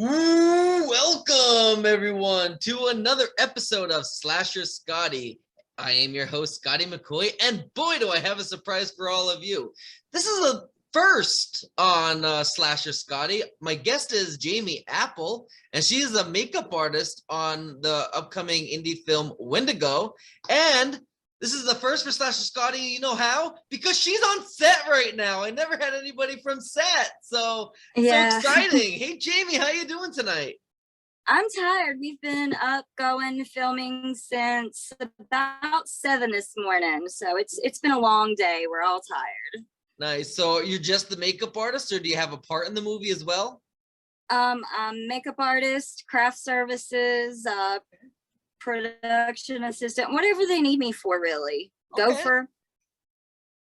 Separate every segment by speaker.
Speaker 1: Welcome everyone to another episode of Slasher Scotty. I am your host, Scotty McCoy, and boy, do I have a surprise for all of you. This is a first on Slasher Scotty. My guest is Jamie Apple, and she is a makeup artist on the upcoming indie film Wendigo. And this is the first for Slasher Scotty. You know how? Because she's on set right now. I never had anybody from set, so exciting. Hey, Jamie, how you doing tonight?
Speaker 2: I'm tired. We've been up going filming since about 7 this morning, so it's been a long day. We're all tired.
Speaker 1: Nice. So you're just the makeup artist, or do you have a part in the movie as well?
Speaker 2: I'm makeup artist, craft services, production assistant, whatever they need me for, really. Gopher.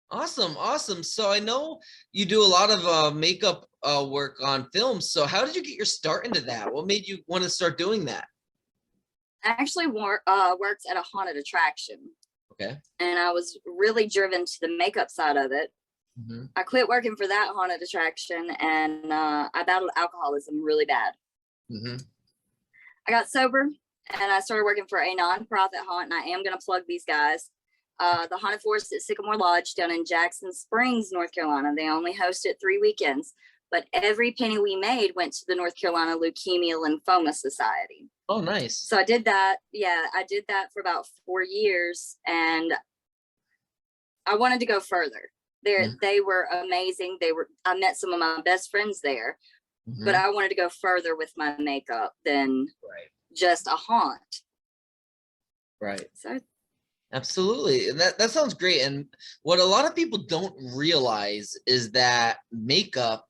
Speaker 1: Awesome. So I know you do a lot of makeup work on films. So how did you get your start into that? What made you want to start doing that?
Speaker 2: I actually worked at a haunted attraction.
Speaker 1: Okay.
Speaker 2: And I was really driven to the makeup side of it. Mm-hmm. I quit working for that haunted attraction, and I battled alcoholism really bad. Mm-hmm. I got sober, and I started working for a nonprofit haunt, and I am going to plug these guys. The Haunted Forest at Sycamore Lodge down in Jackson Springs, North Carolina. They only host it 3 weekends, but every penny we made went to the North Carolina Leukemia Lymphoma Society.
Speaker 1: Oh, nice.
Speaker 2: So I did that. Yeah, I did that for about 4 years, and I wanted to go further. They were amazing. I met some of my best friends there, but I wanted to go further with my makeup than just a haunt.
Speaker 1: Right.
Speaker 2: So
Speaker 1: absolutely. That sounds great. And what a lot of people don't realize is that makeup,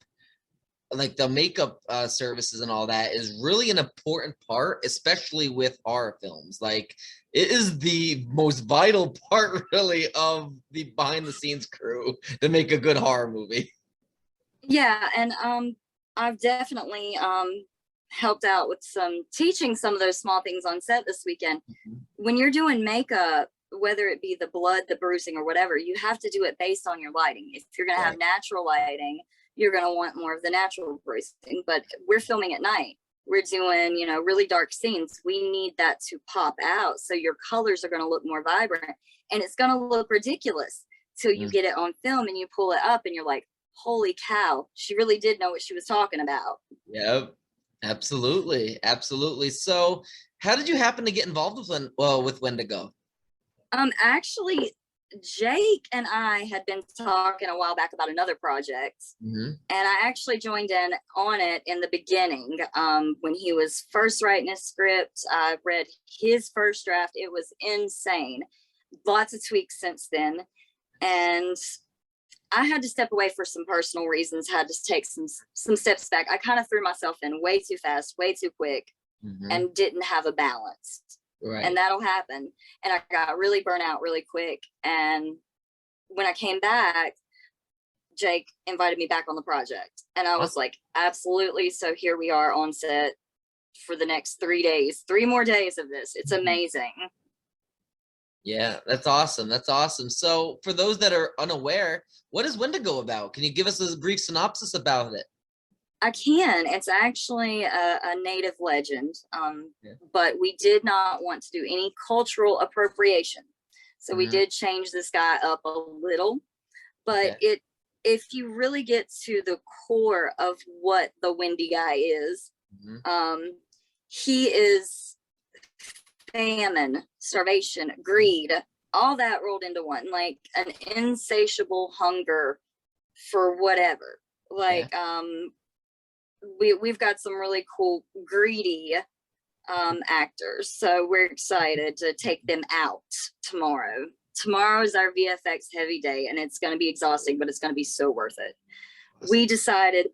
Speaker 1: like the makeup services and all that, is really an important part, especially with horror films. Like, it is the most vital part, really, of the behind the scenes crew to make a good horror movie.
Speaker 2: Yeah, and I've definitely helped out with teaching some of those small things on set this weekend. When you're doing makeup, whether it be the blood, the bruising, or whatever, you have to do it based on your lighting. If you're going to have natural lighting, you're going to want more of the natural bruising. But we're filming at night. We're doing, really dark scenes. We need that to pop out. So your colors are going to look more vibrant, and it's going to look ridiculous till you get it on film and you pull it up and you're like, holy cow, she really did know what she was talking about.
Speaker 1: Yep, absolutely. So how did you happen to get involved with Wendigo?
Speaker 2: Actually, Jake and I had been talking a while back about another project, and I actually joined in on it in the beginning. When he was first writing his script, I read his first draft. It was insane. Lots of tweaks since then, and I had to step away for some personal reasons. Had to take some steps back. I kind of threw myself in way too fast, way too quick, and didn't have a balance. Right. And that'll happen. And I got really burnt out really quick. And when I came back, Jake invited me back on the project. And I was like, absolutely. So here we are on set for the next 3 days, 3 more days of this. It's amazing.
Speaker 1: Yeah, that's awesome. So for those that are unaware, what is Wendigo about? Can you give us a brief synopsis about it?
Speaker 2: I can. It's actually a native legend, but we did not want to do any cultural appropriation. So we did change this guy up a little, but if you really get to the core of what the Wendy guy is, he is famine, starvation, greed, all that rolled into one, like an insatiable hunger for whatever. Like, we've got some really cool greedy actors, so we're excited to take them out tomorrow. Tomorrow is our VFX heavy day, and it's going to be exhausting, but it's going to be so worth it. We decided,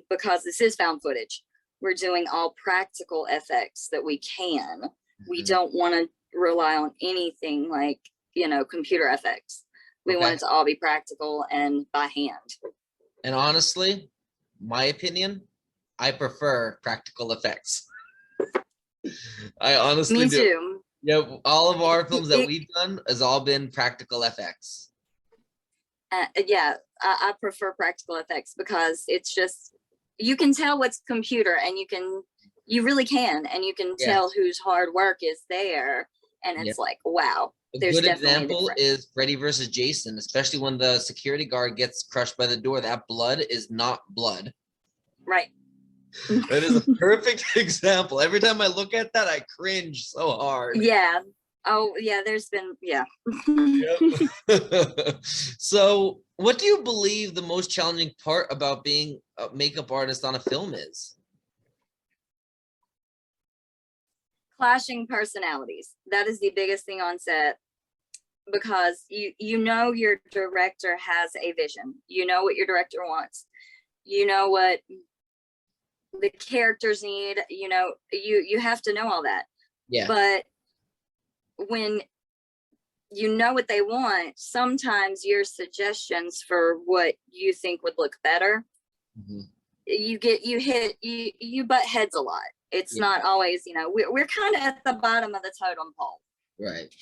Speaker 2: because this is found footage, we're doing all practical effects that we can. We don't want to rely on anything like computer effects. We want it to all be practical and by hand.
Speaker 1: And honestly, my opinion, I prefer practical effects. I honestly do. Me too. Yeah, all of our films that we've done has all been practical effects.
Speaker 2: I prefer practical effects because it's just you can tell what's computer, and you really can, and you can tell whose hard work is there. And it's like, wow, there's
Speaker 1: good
Speaker 2: definitely
Speaker 1: example is Freddy versus Jason, especially when the security guard gets crushed by the door. That blood is not blood.
Speaker 2: Right.
Speaker 1: That is a perfect example. Every time I look at that, I cringe so hard.
Speaker 2: Yeah. Oh, yeah, there's been, yeah.
Speaker 1: Yep. So, what do you believe the most challenging part about being a makeup artist on a film is?
Speaker 2: Clashing personalities. That is the biggest thing on set, because you know your director has a vision. You know what your director wants. You know what the characters need. You know, you have to know all that.
Speaker 1: Yeah.
Speaker 2: But when you know what they want, sometimes your suggestions for what you think would look better, you butt heads a lot. It's not always, you know, we're kind of at the bottom of the totem pole.
Speaker 1: Right.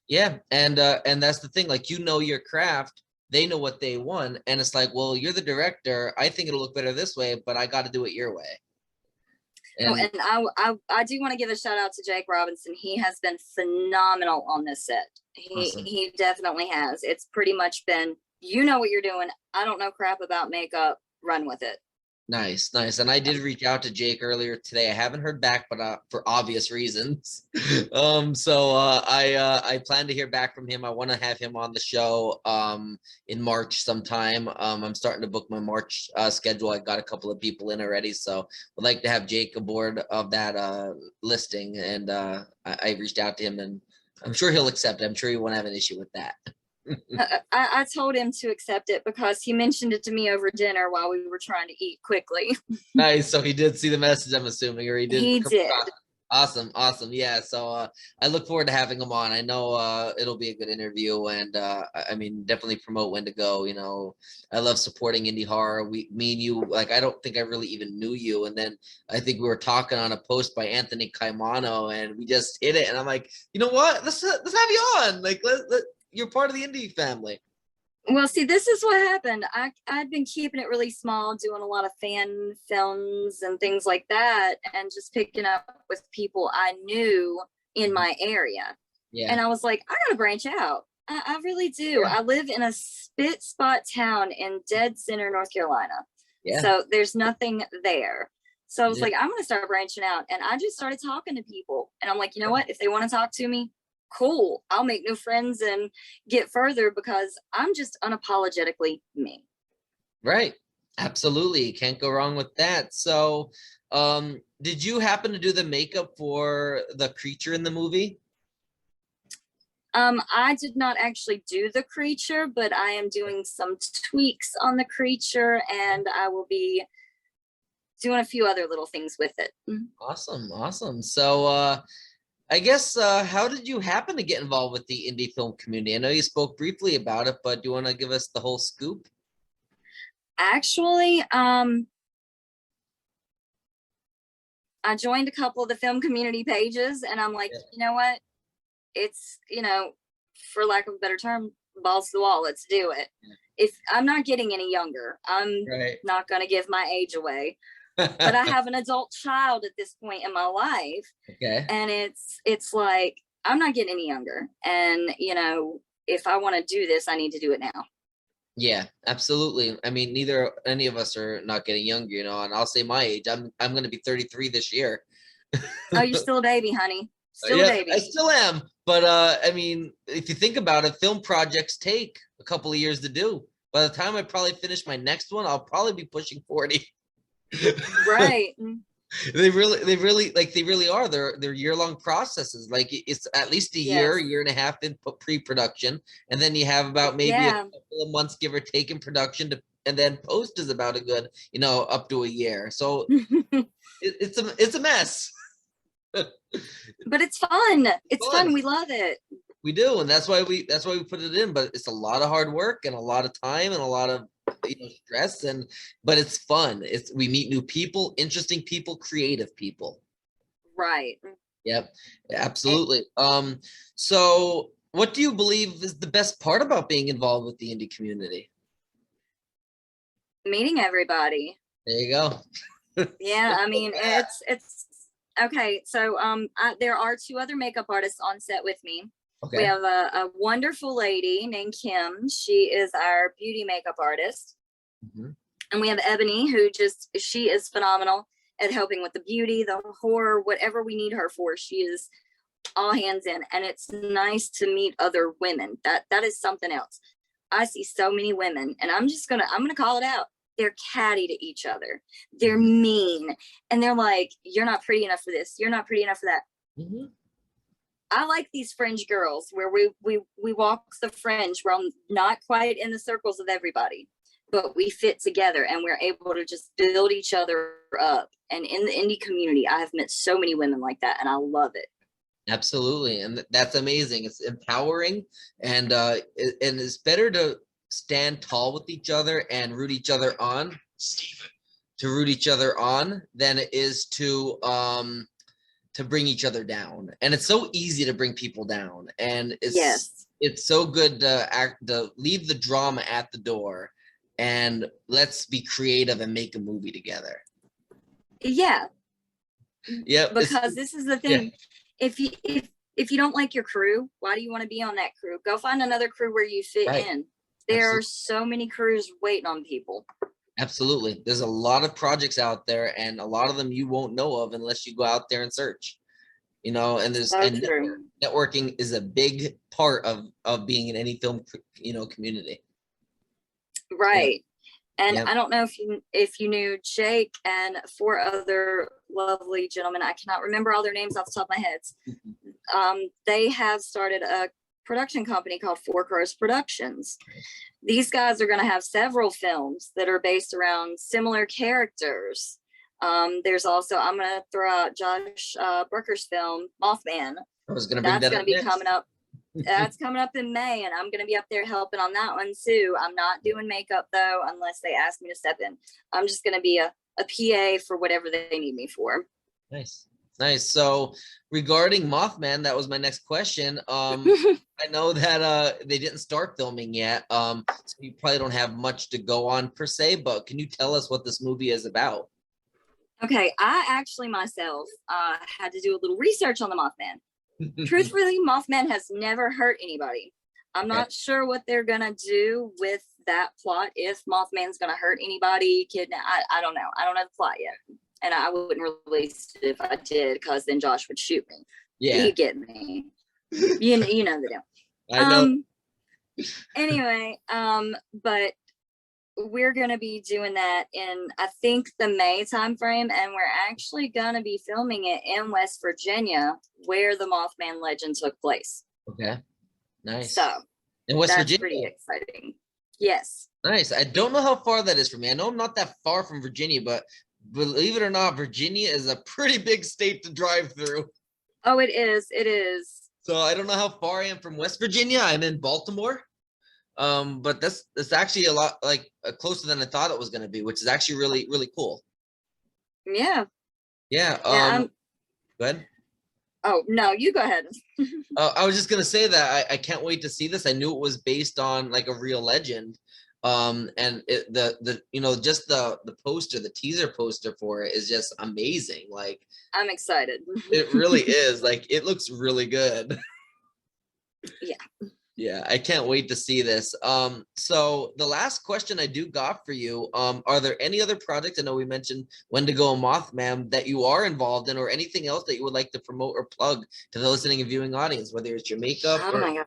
Speaker 1: Yeah, and that's the thing. Like, you know your craft, they know what they want, and it's like, well, you're the director. I think it'll look better this way, but I got to do it your way. And,
Speaker 2: I do want to give a shout out to Jake Robinson. He has been phenomenal on this set. He definitely has. It's pretty much been, you know what you're doing. I don't know crap about makeup. Run with it.
Speaker 1: Nice. And I did reach out to Jake earlier today. I haven't heard back, but for obvious reasons. I plan to hear back from him. I want to have him on the show in March sometime. I'm starting to book my March schedule. I got a couple of people in already, so would like to have Jake aboard of that listing. And I reached out to him, and I'm sure he'll accept it. I'm sure he won't have an issue with that.
Speaker 2: I told him to accept it because he mentioned it to me over dinner while we were trying to eat quickly.
Speaker 1: Nice. So he did see the message, I'm assuming, or he did.
Speaker 2: He did.
Speaker 1: Awesome. Yeah. So I look forward to having him on. I know it'll be a good interview, and I mean, definitely promote Wendigo. You know, I love supporting indie horror. Me and you, like, I don't think I really even knew you, and then I think we were talking on a post by Anthony Caimano, and we just hit it, and I'm like, you know what? Let's have you on. Like, you're part of the indie family.
Speaker 2: Well, see, this is what happened. I'd been keeping it really small, doing a lot of fan films and things like that, and just picking up with people I knew in my area. Yeah. And I was like, I gotta branch out. I really do. Yeah. I live in a spit spot town in dead center, North Carolina. Yeah. So there's nothing there. So I was like, I'm gonna start branching out. And I just started talking to people. And I'm like, you know what? If they want to talk to me, cool. I'll make new friends and get further, because I'm just unapologetically me.
Speaker 1: Right. Absolutely. Can't go wrong with that. So did you happen to do the makeup for the creature in the movie?
Speaker 2: I did not actually do the creature, but I am doing some tweaks on the creature, and I will be doing a few other little things with it.
Speaker 1: Awesome. So I guess, how did you happen to get involved with the indie film community? I know you spoke briefly about it, but do you want to give us the whole scoop?
Speaker 2: Actually, I joined a couple of the film community pages, and I'm like, you know what? It's, you know, for lack of a better term, balls to the wall. Let's do it. If I'm not getting any younger, I'm not going to give my age away. But I have an adult child at this point in my life. Okay. And it's like, I'm not getting any younger. And, you know, if I want to do this, I need to do it now.
Speaker 1: Yeah, absolutely. I mean, any of us are not getting younger, you know, and I'll say my age. I'm going to be 33 this year.
Speaker 2: Oh, you're still a baby, honey. Still a baby.
Speaker 1: I still am. But I mean, if you think about it, film projects take a couple of years to do. By the time I probably finish my next one, I'll probably be pushing 40.
Speaker 2: Right.
Speaker 1: They really are. They're year-long processes. Like, it's at least a year and a half in pre-production, and then you have about maybe a couple of months, give or take, in production, and then post is about a good, you know, up to a year. So it's a mess.
Speaker 2: But it's fun. It's fun. We love it.
Speaker 1: We do, and that's why we put it in. But it's a lot of hard work and a lot of time and a lot of, you know, stress, but it's fun. We meet new people, interesting people, creative people.
Speaker 2: Right.
Speaker 1: Yep, absolutely. So what do you believe is the best part about being involved with the indie community?
Speaker 2: Meeting everybody.
Speaker 1: There you go.
Speaker 2: Yeah, I mean, it's okay. So there are two other makeup artists on set with me. We
Speaker 1: Okay.
Speaker 2: have a wonderful lady named Kim. She is our beauty makeup artist.
Speaker 1: Mhm.
Speaker 2: And we have Ebony, who she is phenomenal at helping with the beauty, the horror, whatever we need her for. She is all hands in, and it's nice to meet other women. That is something else. I see so many women, and I'm gonna call it out. They're catty to each other. They're mean, and they're like, "You're not pretty enough for this. You're not pretty enough for that."
Speaker 1: Mhm.
Speaker 2: I like these fringe girls where we walk the fringe. We're not quite in the circles of everybody, but we fit together, and we're able to just build each other up. And in the indie community, I have met so many women like that, and I love it.
Speaker 1: Absolutely, and that's amazing. It's empowering, and and it's better to stand tall with each other and root each other on, Steven, to root each other on than it is to bring each other down. And it's so easy to bring people down, and
Speaker 2: Yes.
Speaker 1: it's so good to leave the drama at the door, and let's be creative and make a movie together.
Speaker 2: Yeah.
Speaker 1: Yeah,
Speaker 2: Because this is the thing. If you don't like your crew, why do you want to be on that crew? Go find another crew where you fit in. There are so many crews waiting on people.
Speaker 1: Absolutely. There's a lot of projects out there, and a lot of them you won't know of unless you go out there and search. And networking is a big part of being in any film community.
Speaker 2: Right. And
Speaker 1: Yep.
Speaker 2: I don't know if you knew Jake and four other lovely gentlemen. I cannot remember all their names off the top of my head. They have started a production company called Four Crows Productions. These guys are going to have several films that are based around similar characters. There's also, I'm going to throw out Josh Brooker's film, Mothman.
Speaker 1: I was going to bring that up next.
Speaker 2: Coming up. That's coming up in May, and I'm going to be up there helping on that one too. I'm not doing makeup though, unless they ask me to step in. I'm just going to be a PA for whatever they need me for.
Speaker 1: Nice. So regarding Mothman, that was my next question. I know that they didn't start filming yet, so you probably don't have much to go on per se, but can you tell us what this movie is about?
Speaker 2: Okay, I actually myself had to do a little research on the Mothman. Truthfully, Mothman has never hurt anybody. I'm not sure what they're gonna do with that plot. If Mothman's gonna hurt anybody, kidnap, I don't know. I don't know the plot yet, and I wouldn't release it if I did, because then Josh would shoot me.
Speaker 1: Yeah,
Speaker 2: he'd get me. You know the deal.
Speaker 1: I know.
Speaker 2: Anyway, but we're gonna be doing that in, I think, the May timeframe, and we're actually gonna be filming it in West Virginia, where the Mothman legend took place.
Speaker 1: Okay, nice.
Speaker 2: So
Speaker 1: in West Virginia,
Speaker 2: pretty exciting. Yes.
Speaker 1: Nice. I don't know how far that is from me. I know I'm not that far from Virginia, but believe it or not, Virginia is a pretty big state to drive through.
Speaker 2: Oh, it is. It is.
Speaker 1: So I don't know how far I am from West Virginia. I'm in Baltimore. But that's actually a lot closer than I thought it was going to be, which is actually really, really cool.
Speaker 2: Yeah.
Speaker 1: Yeah.
Speaker 2: Go
Speaker 1: ahead.
Speaker 2: Oh, no, you go ahead.
Speaker 1: I was just going to say that I can't wait to see this. I knew it was based on like a real legend. And just the poster, the teaser poster for it is just amazing. Like,
Speaker 2: I'm excited.
Speaker 1: It really is. Like, it looks really good.
Speaker 2: Yeah.
Speaker 1: Yeah, I can't wait to see this. So the last question I do got for you, are there any other projects? I know we mentioned Wendigo and Mothman that you are involved in, or anything else that you would like to promote or plug to the listening and viewing audience, whether it's your makeup
Speaker 2: or... my God.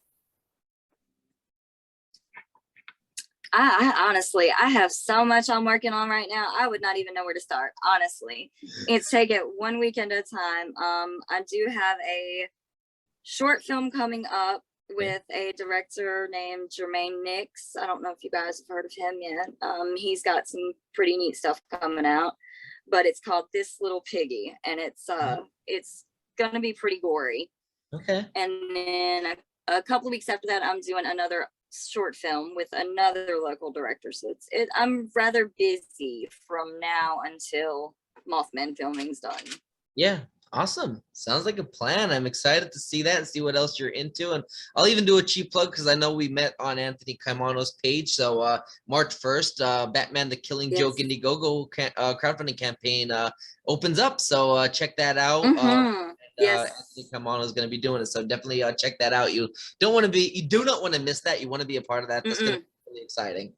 Speaker 2: I honestly, I have so much I'm working on right now. I would not even know where to start. Honestly, it's take it one weekend at a time. I do have a short film coming up with a director named Jermaine Nix. I don't know if you guys have heard of him yet. He's got some pretty neat stuff coming out, but it's called This Little Piggy, and it's gonna be pretty gory.
Speaker 1: Okay.
Speaker 2: And then a couple of weeks after that, I'm doing another short film with another local director. So I'm rather busy from now until Mothman filming's done.
Speaker 1: Yeah. Awesome. Sounds like a plan. I'm excited to see that and see what else you're into. And I'll even do a cheap plug because I know we met on Anthony Caimano's page. So March 1st, Batman the Killing Joke Indiegogo crowdfunding campaign opens up. So check that out. Anthony Caimano is going to be doing it. So definitely check that out. You do not want to miss that. You want to be a part of that. That's going to be really exciting.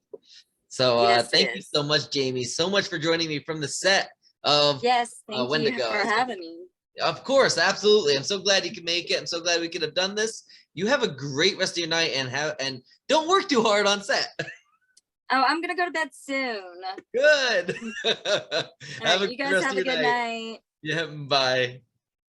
Speaker 1: So thank you so much, Jamie. So much for joining me from the set of
Speaker 2: Wendigo. You for having me.
Speaker 1: Of course, absolutely. I'm so glad you could make it. I'm so glad we could have done this. You have a great rest of your night and don't work too hard on set.
Speaker 2: Oh, I'm gonna go to bed soon.
Speaker 1: Good.
Speaker 2: You guys have a good night.
Speaker 1: Yeah, bye.